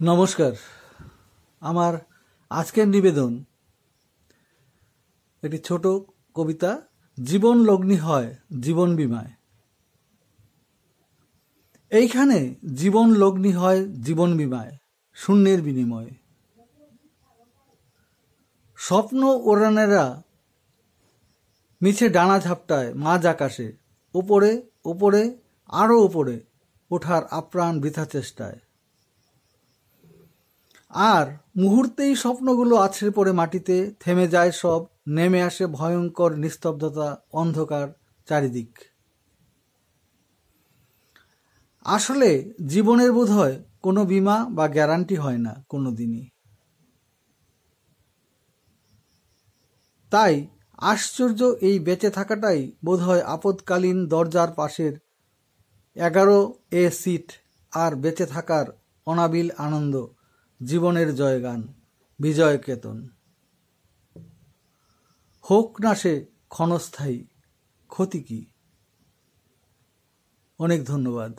নমস্কার। আমার আজকের নিবেদন একটি ছোট কবিতা, জীবন লগ্নি হয় জীবন বিমায়। এইখানে জীবন লগ্নি হয় জীবন বিমায়, শূন্যের বিনিময়ে। স্বপ্ন ওড়ানেরা মিছে ডানা ঝাপটায় মাঝ আকাশে, ওপরে ওপরে আরো ওপরে ওঠার আপ্রাণ বৃথা চেষ্টায়। আর মুহূর্তেই স্বপ্নগুলো আছড়ে পড়ে মাটিতে, থেমে যায় সব, নেমে আসে ভয়ঙ্কর নিস্তব্ধতা, অন্ধকার চারিদিক। আসলে জীবনের বোধহয় কোনো বিমা বা গ্যারান্টি হয় না কোনো দিনই। তাই আশ্চর্য এই বেঁচে থাকাটাই বোধহয় আপদকালীন দরজার পাশের 11A সিট, আর বেঁচে থাকার অনাবিল আনন্দ, জীবনের জয়গান, বিজয় কেতন। হোক না সে ক্ষণস্থায়ী, ক্ষতি কি? অনেক ধন্যবাদ।